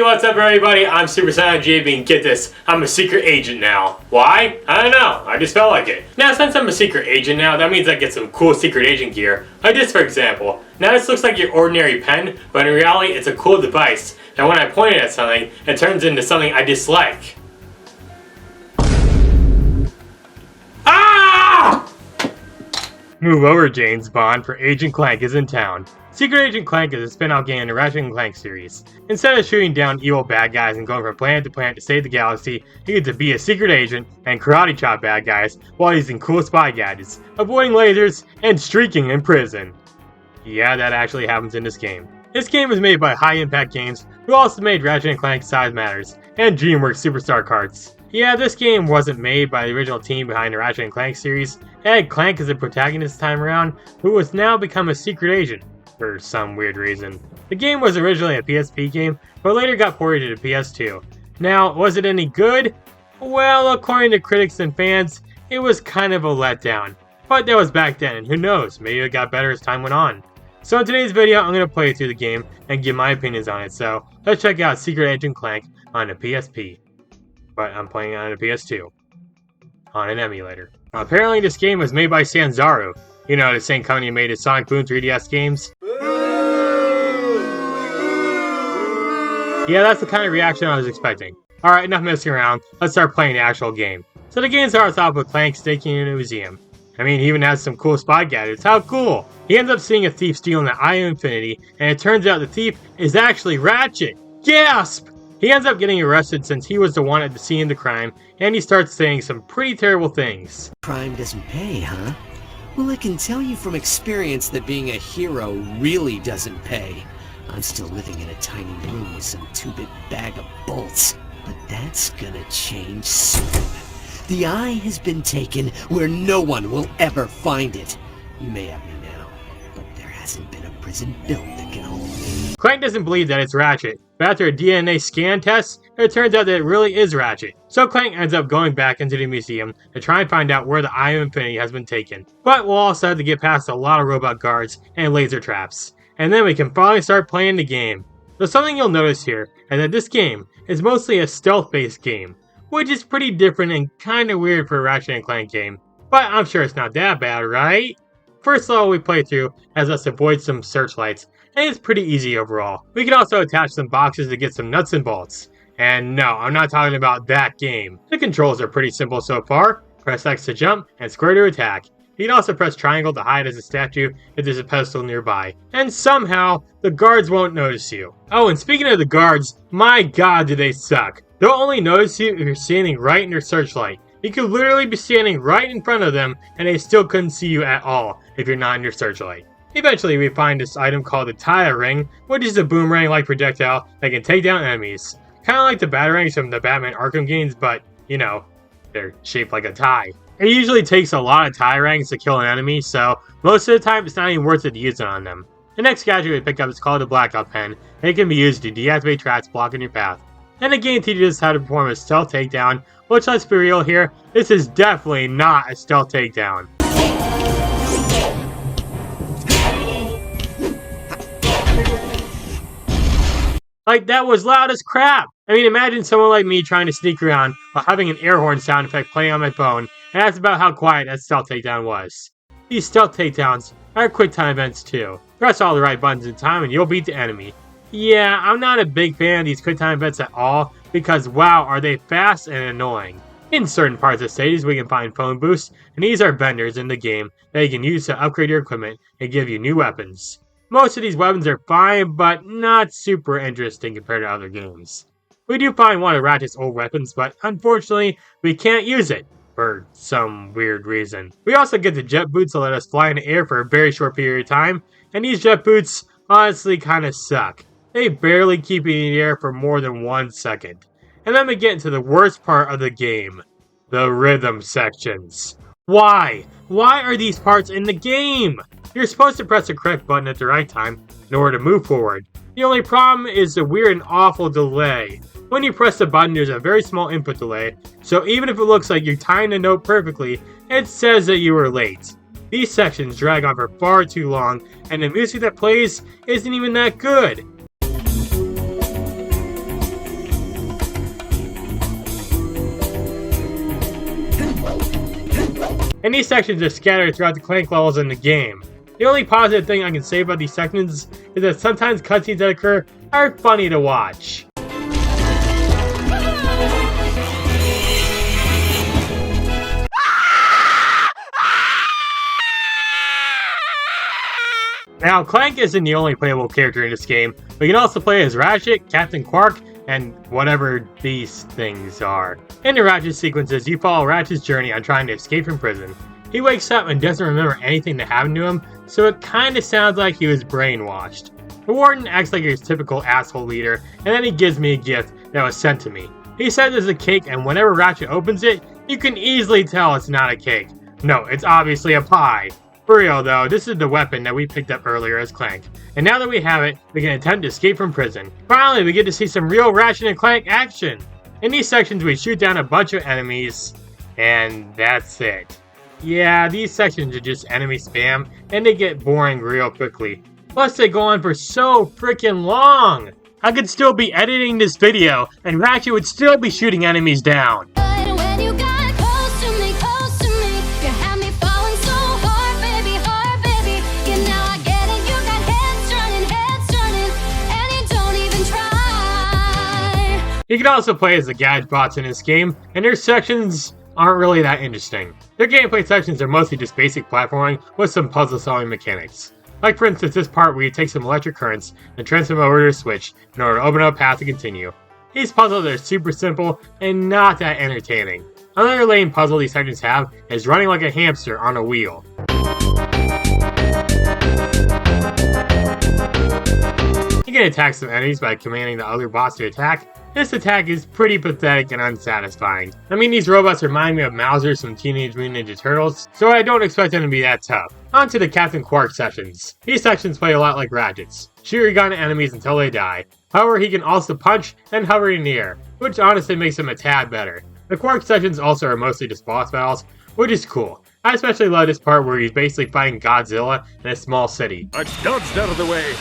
Hey, what's up everybody? I'm SuperSonicJB and get this, I'm a secret agent now. Why? I don't know, I just felt like it. Now since I'm a secret agent now, that means I get some cool secret agent gear. Like this for example. Now this looks like your ordinary pen, but in reality it's a cool device that when I point it at something, it turns into something I dislike. Ah! Move over, James Bond, for Agent Clank is in town. Secret Agent Clank is a spin-off game in the Ratchet Clank series. Instead of shooting down evil bad guys and going from planet to planet to save the galaxy, you get to be a secret agent and karate chop bad guys while using cool spy gadgets, avoiding lasers, and streaking in prison. Yeah, that actually happens in this game. This game was made by High Impact Games, who also made Ratchet Clank Size Matters, and DreamWorks Superstar Carts. Yeah, this game wasn't made by the original team behind the Ratchet Clank series. It had Clank as a protagonist this time around, who has now become a secret agent. For some weird reason. The game was originally a PSP game, but later got ported to PS2. Now, was it any good? Well, according to critics and fans, it was kind of a letdown. But that was back then, and who knows, maybe it got better as time went on. So in today's video, I'm going to play through the game and give my opinions on it, so let's check out Secret Agent Clank on the PSP. But I'm playing on a PS2. On an emulator. Apparently this game was made by Sanzaru. You know, the same company who made the Sonic Boom 3DS games. Yeah, that's the kind of reaction I was expecting. Alright, enough messing around, let's start playing the actual game. So the game starts off with Clank staking in a museum. I mean, he even has some cool spy gadgets, how cool! He ends up seeing a thief stealing the Eye of Infinity, and it turns out the thief is actually Ratchet! Gasp! He ends up getting arrested since he was the one at the scene of the crime, and he starts saying some pretty terrible things. Crime doesn't pay, huh? Well, I can tell you from experience that being a hero really doesn't pay. I'm still living in a tiny room with some 2-bit bag of bolts, but that's gonna change soon. The eye has been taken where no one will ever find it. You may have me now, but there hasn't been a prison built that can hold me. Clank doesn't believe that it's Ratchet, but after a DNA scan test, it turns out that it really is Ratchet. So Clank ends up going back into the museum to try and find out where the Eye of Infinity has been taken. But we'll also have to get past a lot of robot guards and laser traps. And then we can finally start playing the game. So something you'll notice here is that this game is mostly a stealth-based game, which is pretty different and kinda weird for a Ratchet & Clank game. But I'm sure it's not that bad, right? First level we play through has us avoid some searchlights, and it's pretty easy overall. We can also attach some boxes to get some nuts and bolts. And no, I'm not talking about that game. The controls are pretty simple so far. Press X to jump, and square to attack. You can also press triangle to hide as a statue if there's a pedestal nearby. And somehow, the guards won't notice you. Oh, and speaking of the guards, my god do they suck. They'll only notice you if you're standing right in their searchlight. You could literally be standing right in front of them, and they still couldn't see you at all if you're not in your searchlight. Eventually, we find this item called the Tire Ring, which is a boomerang-like projectile that can take down enemies. Kinda like the Batarangs from the Batman Arkham games, but, you know, they're shaped like a tie. It usually takes a lot of Tyrangs to kill an enemy, so most of the time it's not even worth it to use it on them. The next gadget we pick up is called the Blackout Pen, and it can be used to deactivate traps blocking your path. And the game teaches us how to perform a stealth takedown, which, let's be real here, this is definitely not a stealth takedown. Like, that was loud as crap! I mean, imagine someone like me trying to sneak around while having an air horn sound effect playing on my phone, and that's about how quiet that stealth takedown was. These stealth takedowns are quick time events too. Press all the right buttons in time and you'll beat the enemy. Yeah, I'm not a big fan of these quick time events at all, because wow, are they fast and annoying. In certain parts of stages we can find phone boosts, and these are vendors in the game that you can use to upgrade your equipment and give you new weapons. Most of these weapons are fine, but not super interesting compared to other games. We do find one of Ratchet's old weapons, but unfortunately, we can't use it, for some weird reason. We also get the jet boots to let us fly in the air for a very short period of time, and these jet boots honestly kinda suck. They barely keep you in the air for more than 1 second. And then we get into the worst part of the game, the rhythm sections. Why? Why are these parts in the game? You're supposed to press the correct button at the right time in order to move forward. The only problem is the weird and awful delay. When you press the button, there's a very small input delay, so even if it looks like you're tying the note perfectly, it says that you were late. These sections drag on for far too long, and the music that plays isn't even that good. and these sections are scattered throughout the Clank levels in the game. The only positive thing I can say about these sections is that sometimes cutscenes that occur are funny to watch. Now, Clank isn't the only playable character in this game, but you can also play as Ratchet, Captain Quark, and whatever these things are. In the Ratchet sequences, you follow Ratchet's journey on trying to escape from prison. He wakes up and doesn't remember anything that happened to him, so it kinda sounds like he was brainwashed. The warden acts like his typical asshole leader, and then he gives me a gift that was sent to me. He says it's a cake, and whenever Ratchet opens it, you can easily tell it's not a cake. No, it's obviously a pie. For real though, this is the weapon that we picked up earlier as Clank. And now that we have it, we can attempt to escape from prison. Finally, we get to see some real Ratchet and Clank action! In these sections, we shoot down a bunch of enemies, and that's it. Yeah, these sections are just enemy spam, and they get boring real quickly. Plus, they go on for so freaking long! I could still be editing this video, and Ratchet would still be shooting enemies down. You can also play as the Gadgebots in this game, and their sections aren't really that interesting. Their gameplay sections are mostly just basic platforming with some puzzle-solving mechanics. Like for instance this part where you take some electric currents and transfer them over to a switch in order to open up a path to continue. These puzzles are super simple and not that entertaining. Another lame puzzle these sections have is running like a hamster on a wheel. You can attack some enemies by commanding the other boss to attack. This attack is pretty pathetic and unsatisfying. I mean, these robots remind me of Mauser from Teenage Mutant Ninja Turtles, so I don't expect them to be that tough. On to the Captain Quark sections. These sections play a lot like Ratchet's. Shoot your gun at enemies until they die. However, he can also punch and hover in the air, which honestly makes him a tad better. The Quark sections also are mostly just boss battles, which is cool. I especially love this part where he's basically fighting Godzilla in a small city. I dodged out of the way!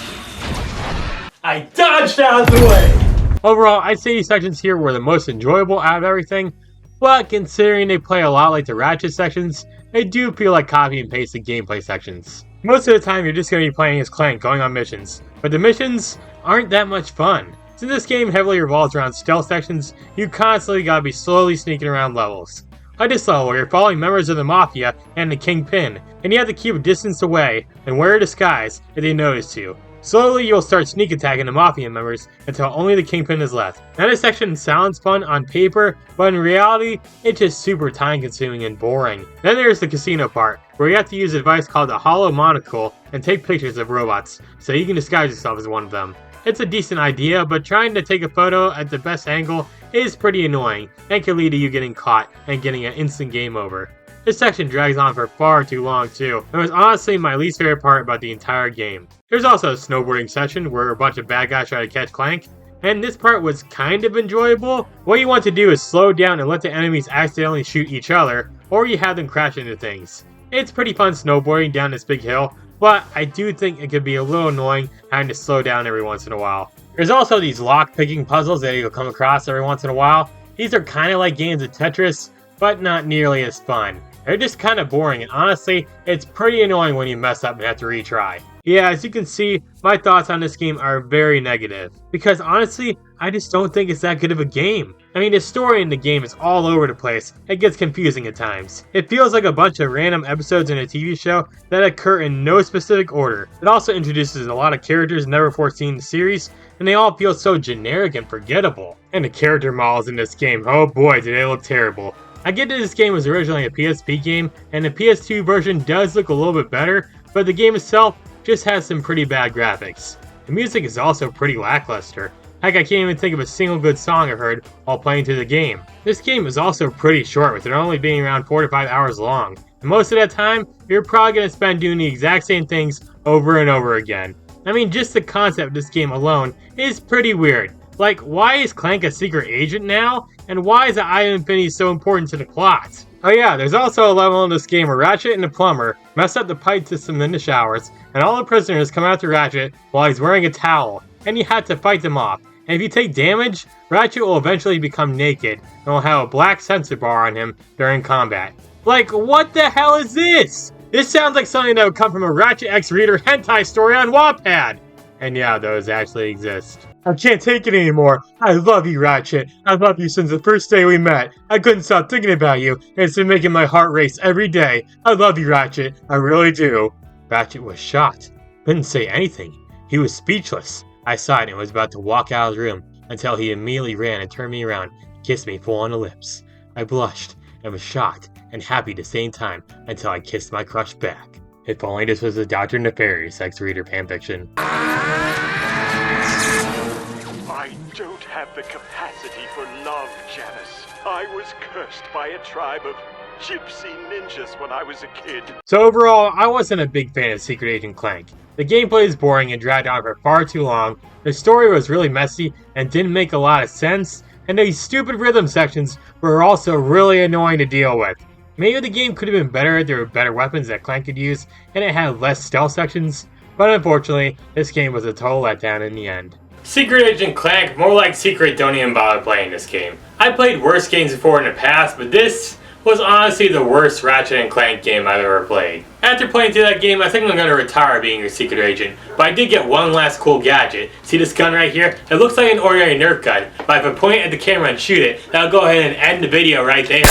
I dodged out of the way! Overall, I'd say these sections here were the most enjoyable out of everything, but considering they play a lot like the Ratchet sections, they do feel like copy and paste the gameplay sections. Most of the time you're just going to be playing as Clank going on missions, but the missions aren't that much fun. Since this game heavily revolves around stealth sections, you constantly gotta be slowly sneaking around levels. Like this level where you're following members of the Mafia and the Kingpin, and you have to keep a distance away and wear a disguise if they notice you. Slowly, you'll start sneak attacking the Mafia members until only the Kingpin is left. Now this section sounds fun on paper, but in reality, it's just super time consuming and boring. Then there's the casino part, where you have to use a device called the Hollow Monocle and take pictures of robots, so you can disguise yourself as one of them. It's a decent idea, but trying to take a photo at the best angle is pretty annoying, and can lead to you getting caught and getting an instant game over. This section drags on for far too long too, and was honestly my least favorite part about the entire game. There's also a snowboarding section where a bunch of bad guys try to catch Clank, and this part was kind of enjoyable. What you want to do is slow down and let the enemies accidentally shoot each other, or you have them crash into things. It's pretty fun snowboarding down this big hill, but I do think it could be a little annoying having to slow down every once in a while. There's also these lock-picking puzzles that you'll come across every once in a while. These are kind of like games of Tetris, but not nearly as fun. They're just kind of boring, and honestly, it's pretty annoying when you mess up and have to retry. Yeah, as you can see, my thoughts on this game are very negative. Because honestly, I just don't think it's that good of a game. I mean, the story in the game is all over the place. It gets confusing at times. It feels like a bunch of random episodes in a TV show that occur in no specific order. It also introduces a lot of characters never before seen in the series, and they all feel so generic and forgettable. And the character models in this game, oh boy, do they look terrible. I get that this game was originally a PSP game, and the PS2 version does look a little bit better, but the game itself just has some pretty bad graphics. The music is also pretty lackluster. Heck, I can't even think of a single good song I've heard while playing through the game. This game is also pretty short, with it only being around 4 to 5 hours long. And most of that time, you're probably going to spend doing the exact same things over and over again. I mean, just the concept of this game alone is pretty weird. Like, why is Clank a secret agent now? And why is the Eye of Infinity so important to the plot? Oh yeah, there's also a level in this game where Ratchet and the plumber mess up the pipe system in the showers, and all the prisoners come after Ratchet while he's wearing a towel, and you have to fight them off. And if you take damage, Ratchet will eventually become naked, and will have a black sensor bar on him during combat. Like, what the hell is this? This sounds like something that would come from a Ratchet X Reader hentai story on Wattpad. And yeah, those actually exist. I can't take it anymore. I love you, Ratchet. I've loved you since the first day we met. I couldn't stop thinking about you, and it's been making my heart race every day. I love you, Ratchet. I really do. Ratchet was shocked. Couldn't say anything. He was speechless. I sighed and was about to walk out of the room until he immediately ran and turned me around and kissed me full on the lips. I blushed and was shocked and happy at the same time until I kissed my crush back. If only this was a Dr. Nefarious X Reader fanfiction. I don't have the capacity for love, Janice. I was cursed by a tribe of gypsy ninjas when I was a kid. So overall, I wasn't a big fan of Secret Agent Clank. The gameplay is boring and dragged on for far too long, the story was really messy and didn't make a lot of sense, and these stupid rhythm sections were also really annoying to deal with. Maybe the game could have been better if there were better weapons that Clank could use, and it had less stealth sections, but unfortunately, this game was a total letdown in the end. Secret Agent Clank, more like Secret, don't even bother playing this game. I played worse games before in the past, but this was honestly the worst Ratchet & Clank game I've ever played. After playing through that game, I think I'm going to retire being your secret agent, but I did get one last cool gadget. See this gun right here? It looks like an ordinary Nerf gun, but if I point it at the camera and shoot it, that'll go ahead and end the video right there.